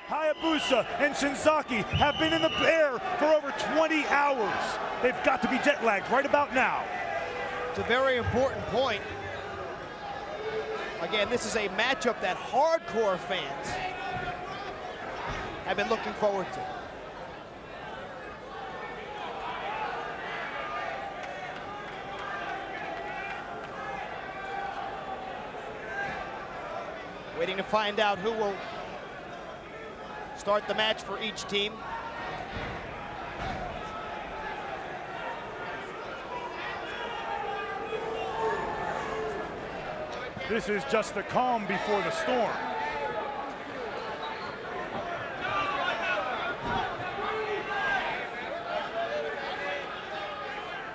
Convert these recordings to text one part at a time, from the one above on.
Hayabusa and Shinzaki have been in the air for over 20 hours. They've got to be jet lagged right about now. It's a very important point. Again, this is a matchup that hardcore fans have been looking forward to. Waiting to find out who will start the match for each team. This is just the calm before the storm.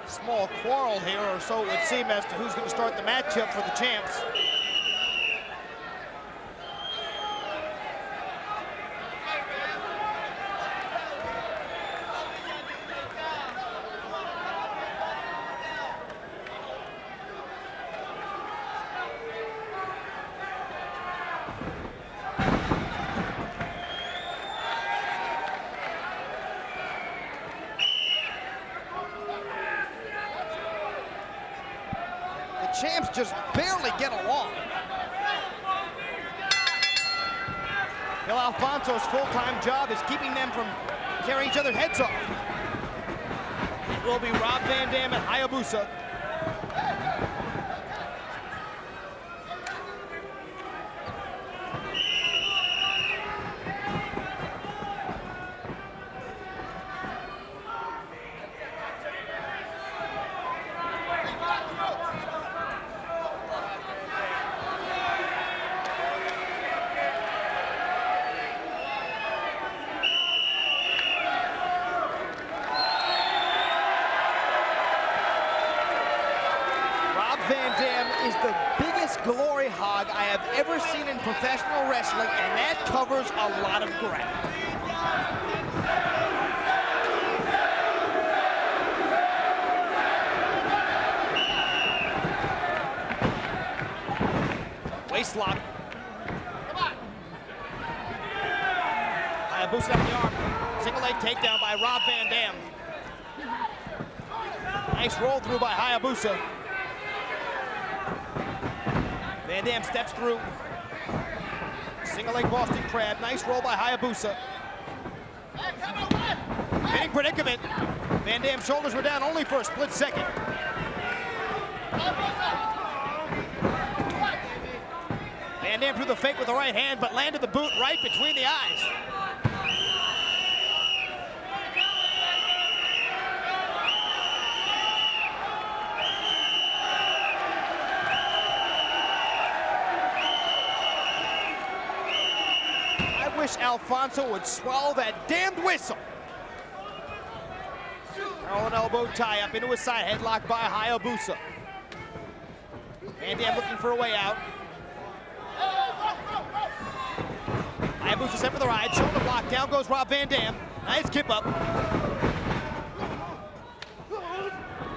Small quarrel here, or so it would seem, as to who's going to start the matchup for the champs. Champs just barely get along. Bill Alfonso's full-time job is keeping them from tearing each other's heads off. It will be Rob Van Dam and Hayabusa. Van Dam is the biggest glory hog I have ever seen in professional wrestling, and that covers a lot of ground. Waist lock. Come on. Hayabusa up the arm. Single leg takedown by Rob Van Dam. Nice roll through by Hayabusa. Van Dam steps through. Single leg Boston Crab. Nice roll by Hayabusa. Hitting predicament. Van Dam's shoulders were down only for a split second. Van Dam threw the fake with the right hand, but landed the boot right between the eyes. I wish Alfonso would swallow that damned whistle. An elbow tie up into a side headlock by Hayabusa. Van Dam looking for a way out. Hayabusa set for the ride, shoulder block, down goes Rob Van Dam. Nice kip up.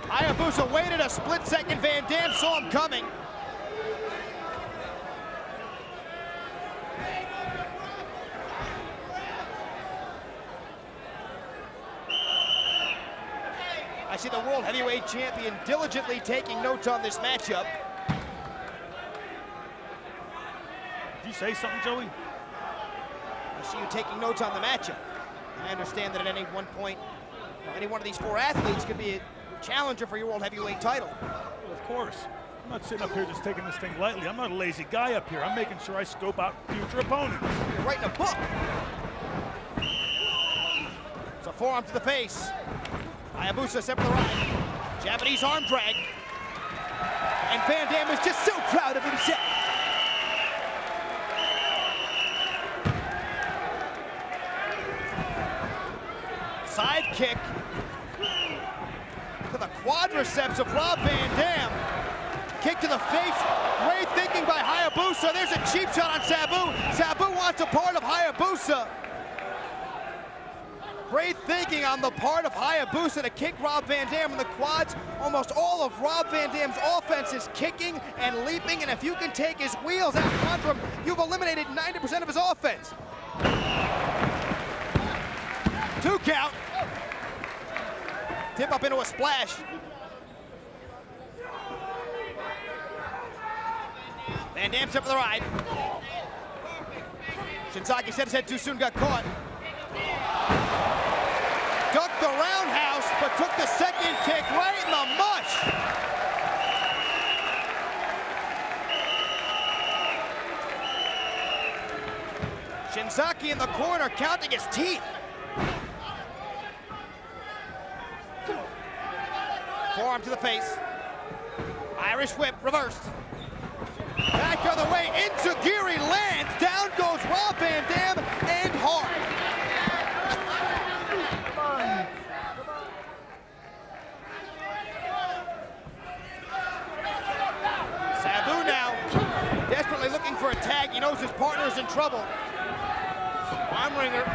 Hayabusa waited a split second, Van Dam saw him coming. I see the World Heavyweight Champion diligently taking notes on this matchup. Did you say something, Joey? I see you taking notes on the matchup. I understand that at any one point, any one of these four athletes could be a challenger for your World Heavyweight title. Well, of course. I'm not sitting up here just taking this thing lightly. I'm not a lazy guy up here. I'm making sure I scope out future opponents. You're writing a book. It's a forearm to the face. Hayabusa set for the right. Japanese arm drag. And Van Dam is just so proud of himself. Side kick to the quadriceps of Rob Van Dam. Kick to the face. Great thinking by Hayabusa. There's a cheap shot on Sabu. Sabu wants a part of Hayabusa. Great thinking on the part of Hayabusa to kick Rob Van Dam in the quads. Almost all of Rob Van Dam's offense is kicking and leaping, and if you can take his wheels out from under him, you've eliminated 90% of his offense. 2 count. Tip up into a splash. Van Dam set for the ride. Shinzaki set his head too soon, got caught. Ducked the roundhouse, but took the second kick right in the mush. Shinzaki in the corner, counting his teeth. Forearm to the face. Irish whip, reversed. Back the other way, Enziguri lands. Down goes Rob Van Dam, and hard. Sabu now, desperately looking for a tag. He knows his partner's in trouble. Arm wringer.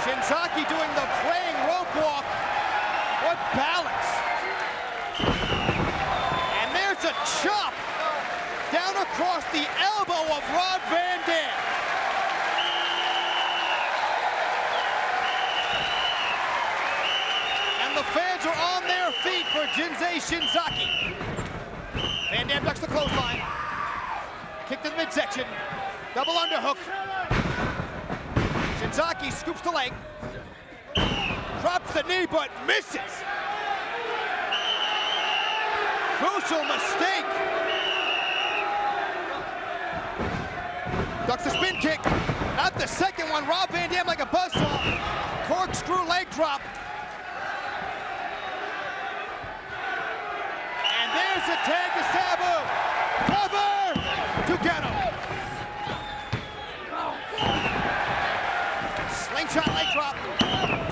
Shinzaki doing the praying rope walk. What balance. And there's a chop down across the elbow of Rob Van Dam. And the fans are on their feet for Jinsei Shinzaki. Van Dam ducks the clothesline. Kick to the midsection. Double underhook. Shinzaki scoops the leg, drops the knee, but misses. Crucial mistake. Ducks the spin kick, not the second one. Rob Van Dam like a buzzsaw. Corkscrew leg drop. And there's a tag to Sabu. Cover to get him. Slingshot leg drop,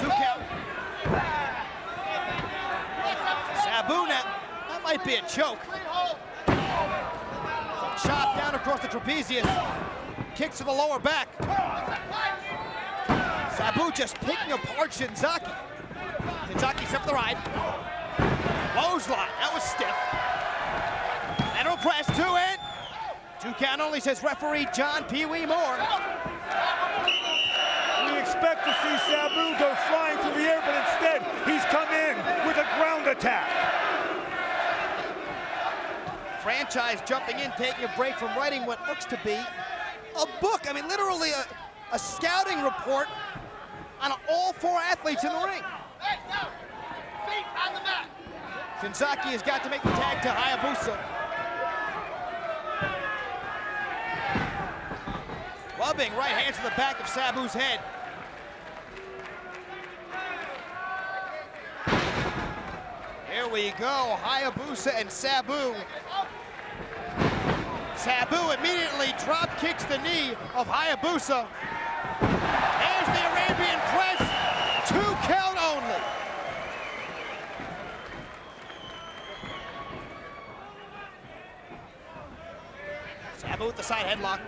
2 count. Sabu now, that might be a choke. Chop down across the trapezius, kicks to the lower back. Sabu just picking apart Shinzaki. Shinzaki set for the ride. Clothesline, that was stiff. Lateral press, 2 in. 2 count only, says referee John Pee Wee Moore. We expect to see Sabu go flying through the air, but instead he's come in with a ground attack. Franchise jumping in, taking a break from writing what looks to be a book. I mean, literally a scouting report on all 4 athletes in the ring. Shinzaki has got to make the tag to Hayabusa. Rubbing right hands to the back of Sabu's head. Here we go, Hayabusa and Sabu. Sabu immediately drop kicks the knee of Hayabusa. There's the Arabian press, 2 count only. Sabu with the side headlock.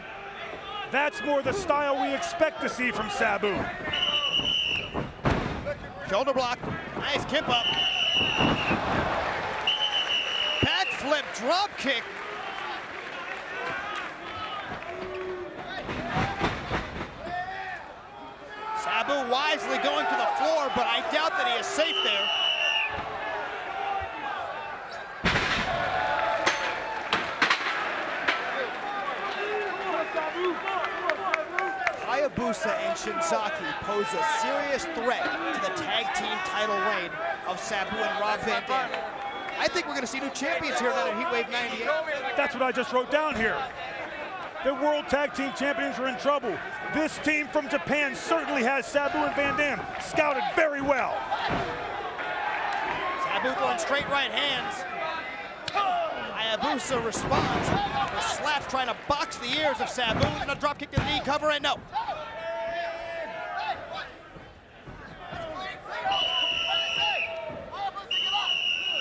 That's more the style we expect to see from Sabu. Shoulder block, nice kip up. Backflip drop kick. Sabu wisely going to the floor, but I doubt that he is safe there. Hayabusa and Shinzaki pose a serious threat to the tag team title reign of Sabu and Rob Van Dam. I think we're going to see new champions here tonight at Heatwave 98. That's what I just wrote down here. The World Tag Team Champions are in trouble. This team from Japan certainly has Sabu and Van Dam scouted very well. Sabu throwing straight right hands. Hayabusa responds with slaps trying to box the ears of Sabu. And a drop kick to the knee, cover, and no.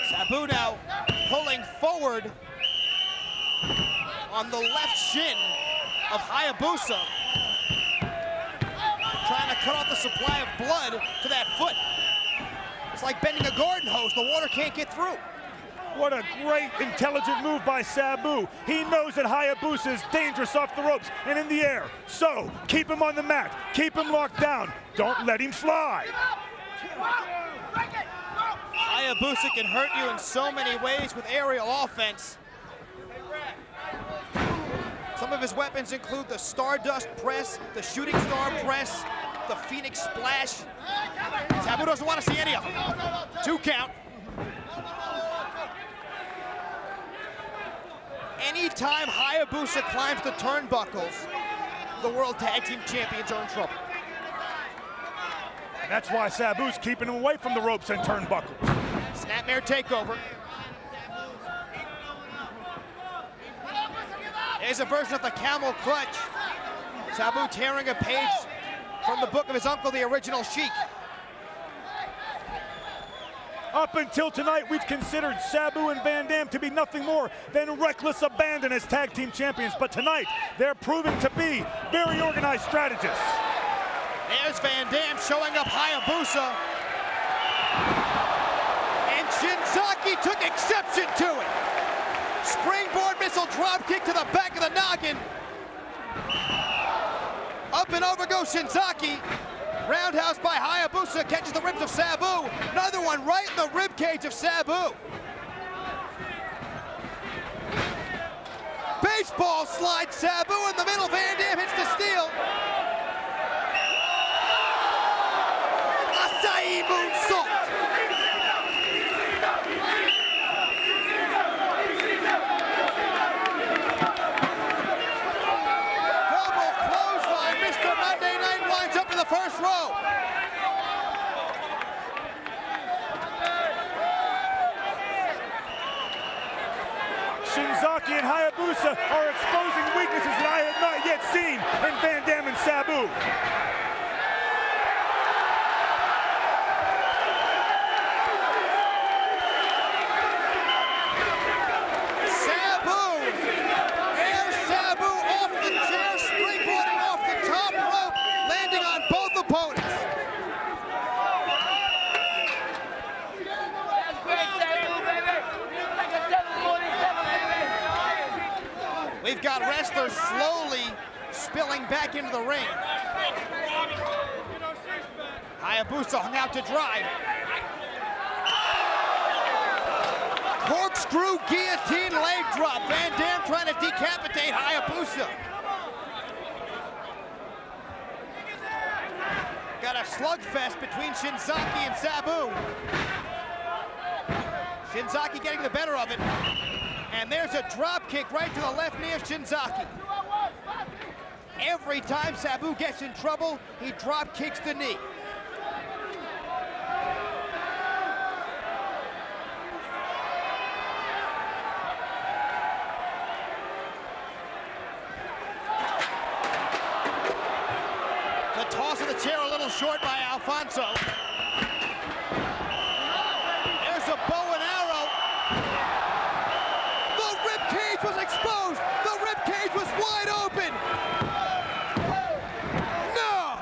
Sabu now pulling forward on the left shin of Hayabusa, trying to cut off the supply of blood to that foot. It's like bending a garden hose. The water can't get through. What a great, intelligent move by Sabu. He knows that Hayabusa is dangerous off the ropes and in the air. So, keep him on the mat. Keep him locked down. Don't let him fly. Hayabusa can hurt you in so many ways with aerial offense. Some of his weapons include the Stardust Press, the Shooting Star Press, the Phoenix Splash. Sabu doesn't want to see any of them. 2 count. Anytime Hayabusa climbs the turnbuckles, the World Tag Team Champions are in trouble. And that's why Sabu's keeping him away from the ropes and turnbuckles. Snapmare takeover. There's a version of the camel clutch. Sabu tearing a page from the book of his uncle, the original Sheik. Up until tonight, we've considered Sabu and Van Dam to be nothing more than reckless abandon as tag team champions. But tonight, they're proving to be very organized strategists. There's Van Dam showing up Hayabusa. And Shinzaki took exception to it. Springboard missile drop kick to the back of the noggin. Up and over goes Shinzaki. Roundhouse by Hayabusa catches the ribs of Sabu. Another one right in the rib cage of Sabu. Baseball slide Sabu in the middle. Van Dam hits the steel. Acai moonsault. Double clothesline. Mr. Monday Night winds up in the first row. Shinzaki and Hayabusa are exposing weaknesses that I have not yet seen in Van Dam and Sabu. We've got wrestlers slowly spilling back into the ring. Hayabusa hung out to dry. Corkscrew guillotine leg drop. Van Dam trying to decapitate Hayabusa. Got a slugfest between Shinzaki and Sabu. Shinzaki getting the better of it. And there's a drop kick right to the left knee of Shinzaki. Every time Sabu gets in trouble, he drop kicks the knee. The toss of the chair a little short by Alfonso. There's a bow and arrow. The rib cage was exposed. The rib cage was wide open. No.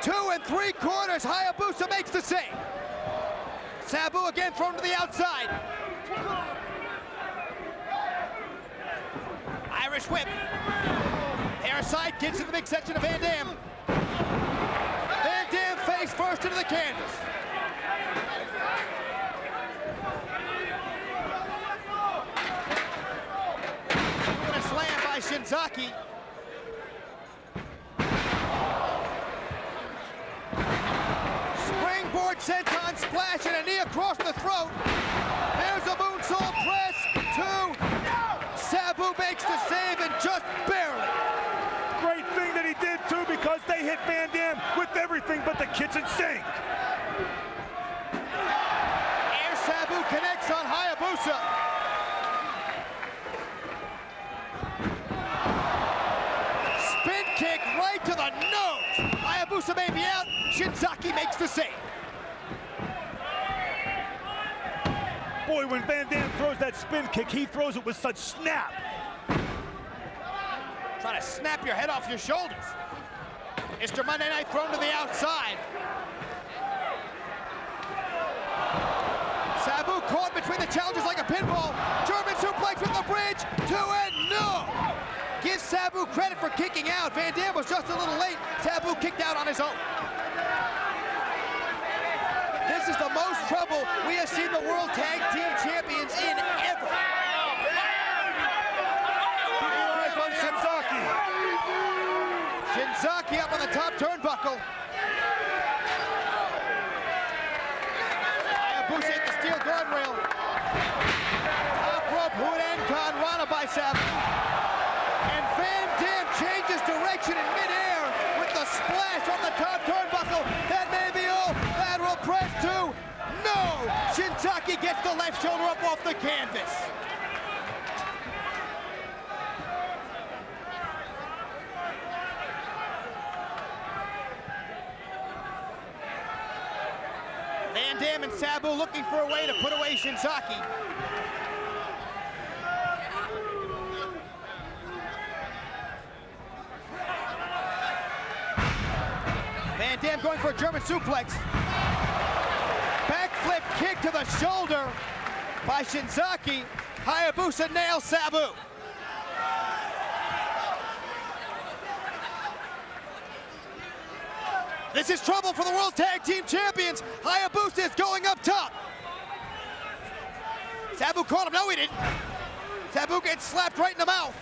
2 3/4. Hayabusa makes the save. Sabu again thrown to the outside. Irish whip. Air side kicks to the big section of Van Dam. Van Dam face first into the canvas. And a slam by Shinzaki. Springboard senton splash and a knee across the throat. There's a moonsault press. 2. Sabu makes the save and just barely. Great thing that he did too, because they hit Van Dam with everything but the kitchen sink. Air Sabu connects on Hayabusa. Spin kick right to the nose. Hayabusa may be out. Shinzaki makes the save. Boy, when Van Dam throws that spin kick, he throws it with such snap. Trying to snap your head off your shoulders. Mr. Monday Night thrown to the outside. between the challengers like a pinball. German suplex with the bridge, 2 and no! Give Sabu credit for kicking out. Van Dam was just a little late. Sabu kicked out on his own. This is the most trouble we have seen the World Tag Team Champions in ever. Shinzaki. Shinzaki up on the top turnbuckle. Hayabusa hit the steel guardrail. Top rope Hudenkan Rana by Sabu. And Van Dam changes direction in midair with the splash on the top turnbuckle. That may be all. Lateral press 2. No! Shinzaki gets the left shoulder up off the canvas. Van Dam and Sabu looking for a way to put away Shinzaki. Van Dam going for a German suplex. Backflip kick to the shoulder by Shinzaki. Hayabusa nails Sabu. This is trouble for the World Tag Team Champions. Hayabusa is going up top. Sabu caught him. No, he didn't. Sabu gets slapped right in the mouth.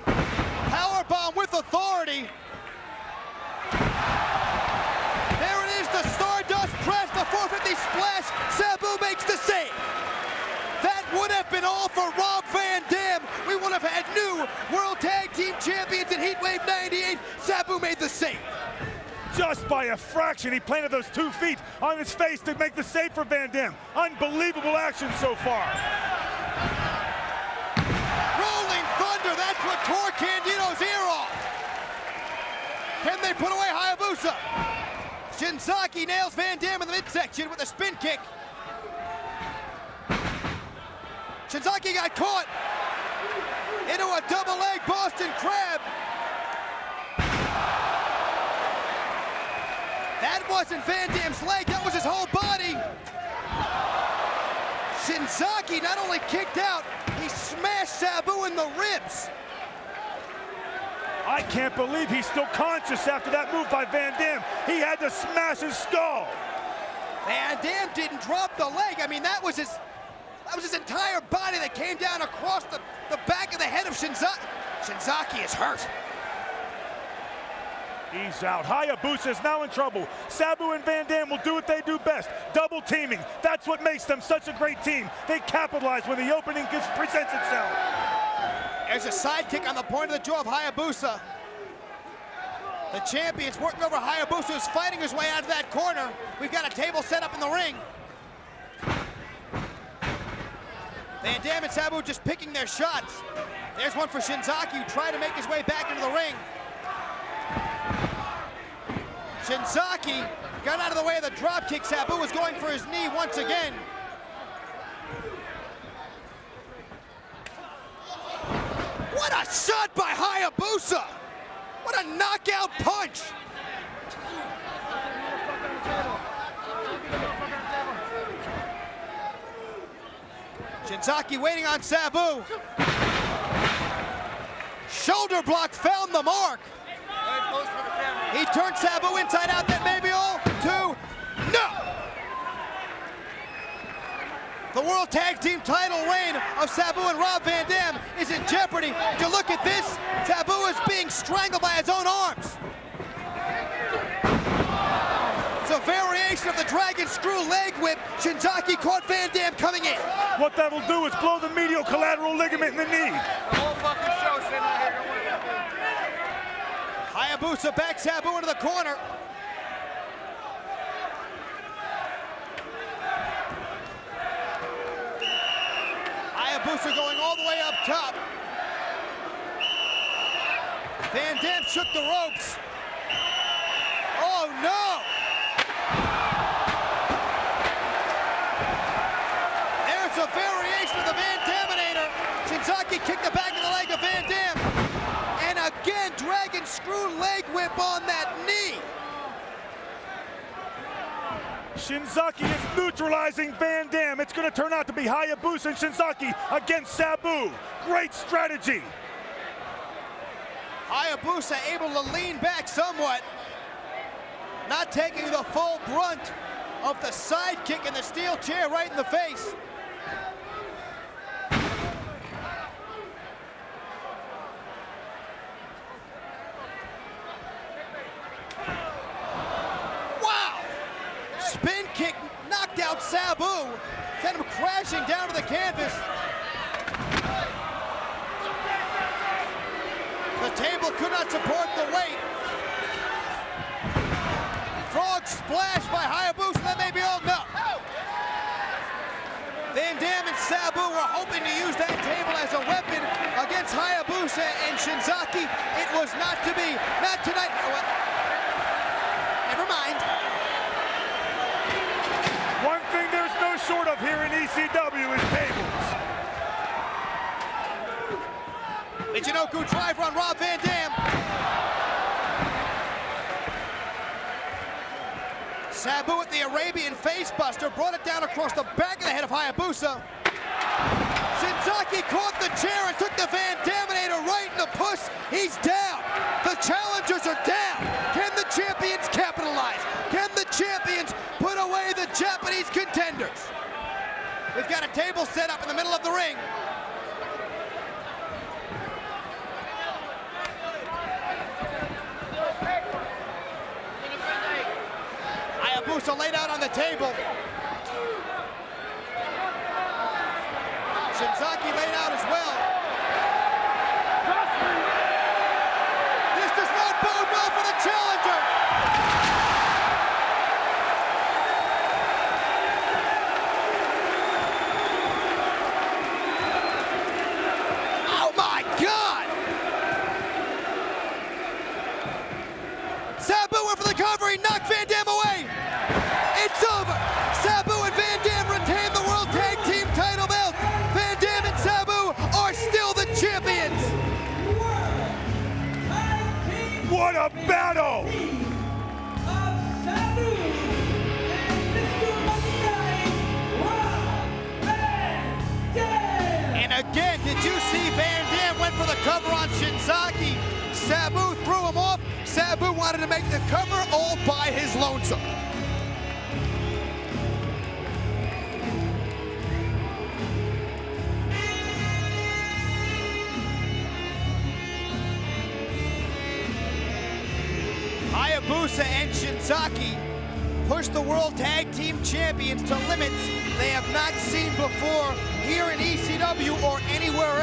Powerbomb with authority. There it is, the Stardust press, the 450 splash. Sabu makes the save. That would have been all for Rob Van Dam. We would have had new World Tag Team Champions in Heatwave 98. Sabu made the save. Just by a fraction, he planted those 2 feet on his face to make the save for Van Dam. Unbelievable action so far. Rolling Thunder, that's what tore Candido's ear off. Can they put away Hayabusa? Shinzaki nails Van Dam in the midsection with a spin kick. Shinzaki got caught into a double leg Boston Crab. That wasn't Van Dam's leg, that was his whole body. Shinzaki not only kicked out, he smashed Sabu in the ribs. I can't believe he's still conscious after that move by Van Dam. He had to smash his skull. Van Dam didn't drop the leg. I mean, that was his entire body that came down across the back of the head of Shinzaki. Shinzaki is hurt. He's out. Hayabusa is now in trouble. Sabu and Van Dam will do what they do best, double teaming. That's what makes them such a great team. They capitalize when the opening presents itself. There's a side kick on the point of the jaw of Hayabusa. The champion's working over Hayabusa, who's fighting his way out of that corner. We've got a table set up in the ring. Van Dam and Sabu just picking their shots. There's one for Shinzaki, who tried to make his way back into the ring. Shinzaki got out of the way of the drop kick. Sabu was going for his knee once again. What a shot by Hayabusa! What a knockout punch! Shinzaki waiting on Sabu. Shoulder block found the mark. He turned Sabu inside out. That may be all. 2. No! The World Tag Team title reign of Sabu and Rob Van Dam is in jeopardy. If you look at this, Sabu is being strangled by his own arms. It's a variation of the Dragon Screw leg whip. Shinzaki caught Van Dam coming in. What that'll do is blow the medial collateral ligament in the knee. Hayabusa backs Sabu into the corner. Hayabusa going all the way up top. Van Dam shook the ropes. Oh no! There's a variation of the Van Daminator. Shinzaki kicked the back of the leg of Van Dam. And again, Dragon Screw leg whip on that knee. Shinzaki is neutralizing Van Dam. It's going to turn out to be Hayabusa and Shinzaki against Sabu. Great strategy. Hayabusa able to lean back somewhat, not taking the full brunt of the side kick and the steel chair right in the face. Wow! Spin kick knocked out Sabu, sent him crashing down to the canvas. The table could not support the weight. Frog splash by Hayabusa, that may be all. No. Van Dam and Sabu were hoping to use that table as a weapon against Hayabusa and Shinzaki. It was not to be. Not tonight. Well, never mind. One thing there's no short of here in ECW is tables. Michinoku driver on Rob Van Dam. Sabu with the Arabian facebuster brought it down across the back of the head of Hayabusa. Shinzaki caught the chair and took the Van Daminator right in the puss. He's down. The challengers are down. Can the champions capitalize? Can the champions put away the Japanese contenders? We've got a table set up in the middle of the ring. Hayabusa laid out on the table. Shinzaki laid out as well. This does not bode well for the challenger. Oh my God! Sabu went for the cover, he knocked Van Dam away. It's over. Sabu and Van Dam retain the World Tag Team title belt. Van Dam and Sabu are still the champions. What a battle! And again, did you see Van Dam went for the cover on Shinzaki? Sabu threw him off. Sabu wanted to make the cover all by his lonesome. Hayabusa and Shinzaki push the World Tag Team Champions to limits they have not seen before here in ECW or anywhere